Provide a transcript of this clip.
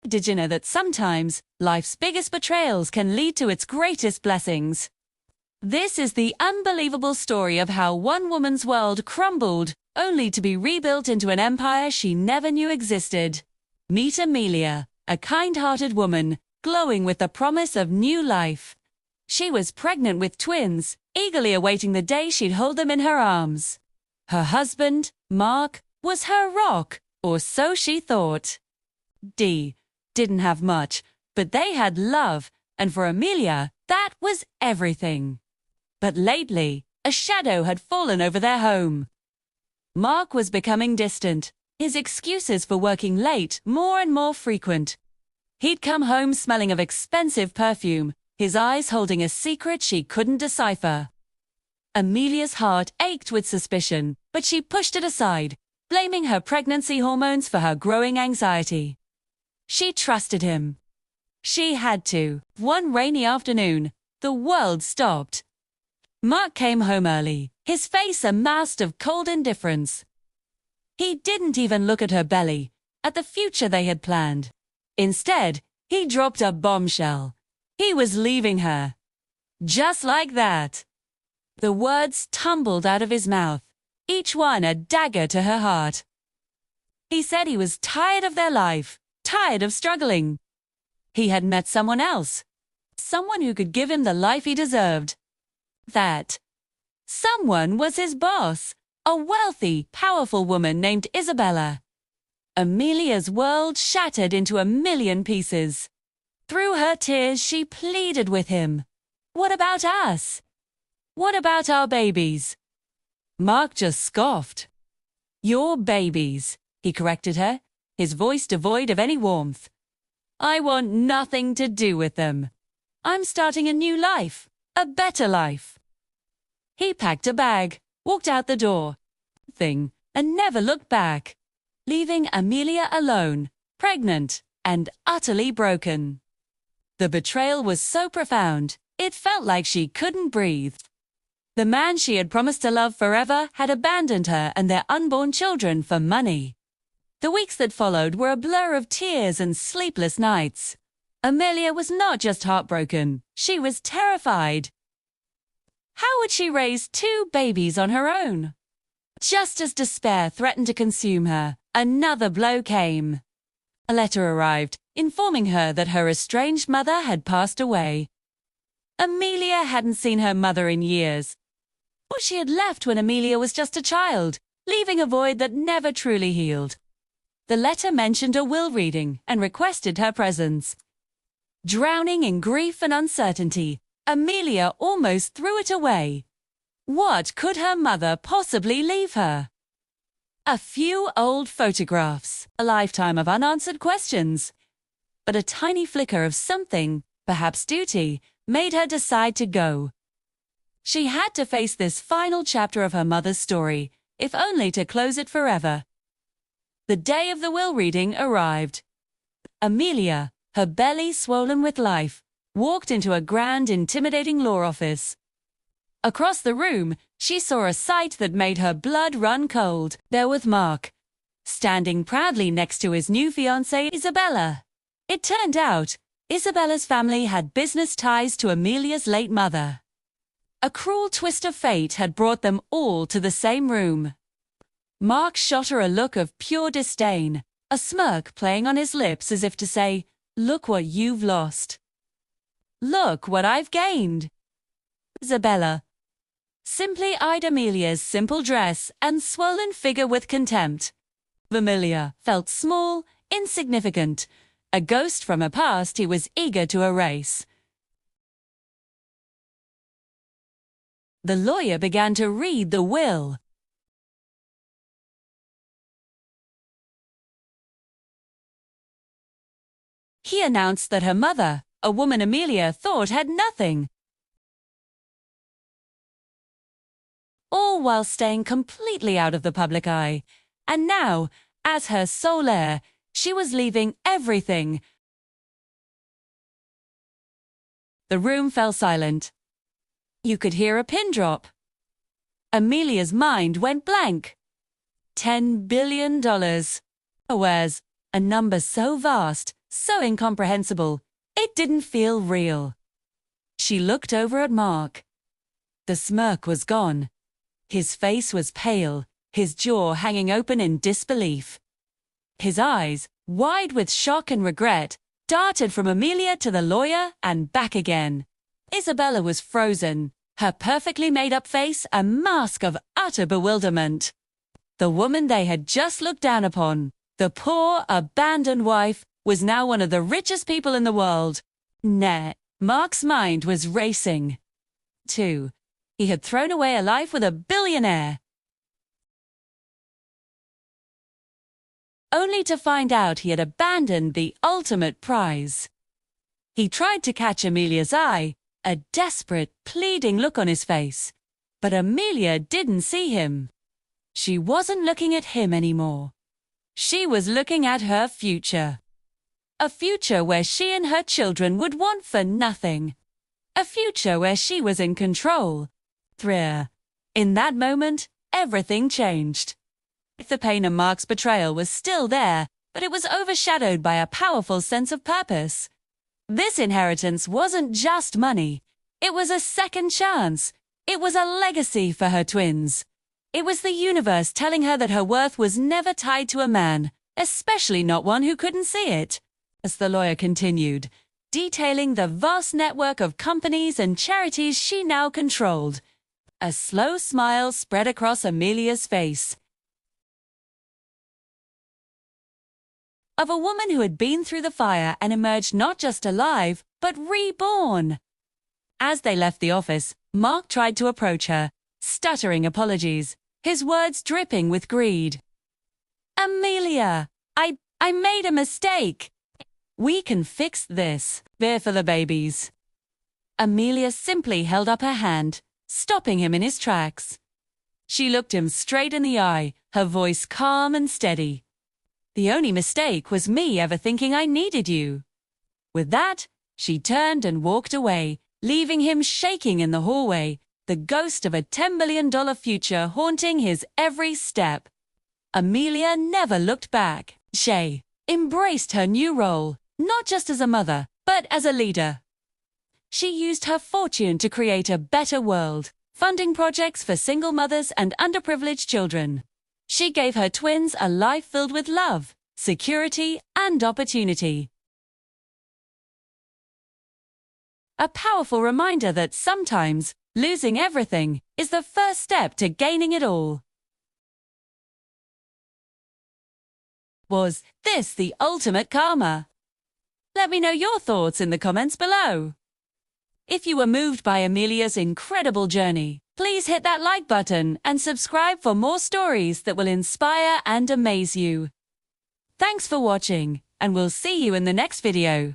Did you know that sometimes life's biggest betrayals can lead to its greatest blessings? This is the unbelievable story of how one woman's world crumbled, only to be rebuilt into an empire she never knew existed. Meet Amelia, a kind-hearted woman, glowing with the promise of new life. She was pregnant with twins, eagerly awaiting the day she'd hold them in her arms. Her husband, Mark, was her rock, or so she thought. Dee didn't have much, but they had love, and for Amelia, that was everything. But lately, a shadow had fallen over their home. Mark was becoming distant, his excuses for working late more and more frequent. He'd come home smelling of expensive perfume, his eyes holding a secret she couldn't decipher. Amelia's heart ached with suspicion, but she pushed it aside, blaming her pregnancy hormones for her growing anxiety. She trusted him. She had to. One rainy afternoon, the world stopped. Mark came home early, his face a mask of cold indifference. He didn't even look at her belly, at the future they had planned. Instead, he dropped a bombshell. He was leaving her. Just like that. The words tumbled out of his mouth, each one a dagger to her heart. He said he was tired of their life, tired of struggling. He had met someone else, someone who could give him the life he deserved. That someone was his boss, a wealthy, powerful woman named Isabella. Amelia's world shattered into a million pieces. Through her tears, she pleaded with him. What about us? What about our babies? Mark just scoffed. Your babies, he corrected her, his voice devoid of any warmth. I want nothing to do with them. I'm starting a new life, a better life. He packed a bag, walked out the door, and never looked back, leaving Amelia alone, pregnant, and utterly broken. The betrayal was so profound, it felt like she couldn't breathe. The man she had promised to love forever had abandoned her and their unborn children for money. The weeks that followed were a blur of tears and sleepless nights. Amelia was not just heartbroken, she was terrified. How would she raise 2 babies on her own? Just as despair threatened to consume her, another blow came. A letter arrived, informing her that her estranged mother had passed away. Amelia hadn't seen her mother in years. Or she had left when Amelia was just a child, leaving a void that never truly healed. The letter mentioned a will reading and requested her presence. Drowning in grief and uncertainty, Amelia almost threw it away. What could her mother possibly leave her? A few old photographs, a lifetime of unanswered questions. But a tiny flicker of something, perhaps duty, made her decide to go. She had to face this final chapter of her mother's story, if only to close it forever. The day of the will reading arrived. Amelia, her belly swollen with life, walked into a grand, intimidating law office. Across the room, she saw a sight that made her blood run cold. There was Mark, standing proudly next to his new fiancée, Isabella. It turned out, Isabella's family had business ties to Amelia's late mother. A cruel twist of fate had brought them all to the same room. Mark shot her a look of pure disdain, a smirk playing on his lips as if to say, "Look what you've lost. Look what I've gained." Isabella simply eyed Amelia's simple dress and swollen figure with contempt. Amelia felt small, insignificant, a ghost from a past he was eager to erase. The lawyer began to read the will. He announced that her mother, a woman Amelia thought had nothing, all while staying completely out of the public eye. And now, as her sole heir, she was leaving everything. The room fell silent. You could hear a pin drop. Amelia's mind went blank. $10 billion. Whereas, a number so vast, so incomprehensible, it didn't feel real. She looked over at Mark. The smirk was gone. His face was pale, his jaw hanging open in disbelief. His eyes, wide with shock and regret, darted from Amelia to the lawyer and back again. Isabella was frozen, her perfectly made-up face a mask of utter bewilderment. The woman they had just looked down upon, the poor, abandoned wife, was now one of the richest people in the world. Nah, Mark's mind was racing. 2. He had thrown away a life with a billionaire. Only to find out he had abandoned the ultimate prize. He tried to catch Amelia's eye, a desperate, pleading look on his face. But Amelia didn't see him. She wasn't looking at him anymore. She was looking at her future. A future where she and her children would want for nothing. A future where she was in control. 3. In that moment, everything changed. The pain of Mark's betrayal was still there, but it was overshadowed by a powerful sense of purpose. This inheritance wasn't just money. It was a second chance. It was a legacy for her twins. It was the universe telling her that her worth was never tied to a man, especially not one who couldn't see it. As the lawyer continued, detailing the vast network of companies and charities she now controlled, a slow smile spread across Amelia's face. Of a woman who had been through the fire and emerged not just alive, but reborn. As they left the office, Mark tried to approach her, stuttering apologies, his words dripping with greed. Amelia, I made a mistake. We can fix this. Beer for the babies. Amelia simply held up her hand, stopping him in his tracks. She looked him straight in the eye, her voice calm and steady. The only mistake was me ever thinking I needed you. With that, she turned and walked away, leaving him shaking in the hallway, the ghost of a $10 billion future haunting his every step. Amelia never looked back. She embraced her new role, not just as a mother, but as a leader. She used her fortune to create a better world, funding projects for single mothers and underprivileged children. She gave her twins a life filled with love, security, and opportunity. A powerful reminder that sometimes losing everything is the first step to gaining it all. Was this the ultimate karma? Let me know your thoughts in the comments below. If you were moved by Amelia's incredible journey, please hit that like button and subscribe for more stories that will inspire and amaze you. Thanks for watching, and we'll see you in the next video.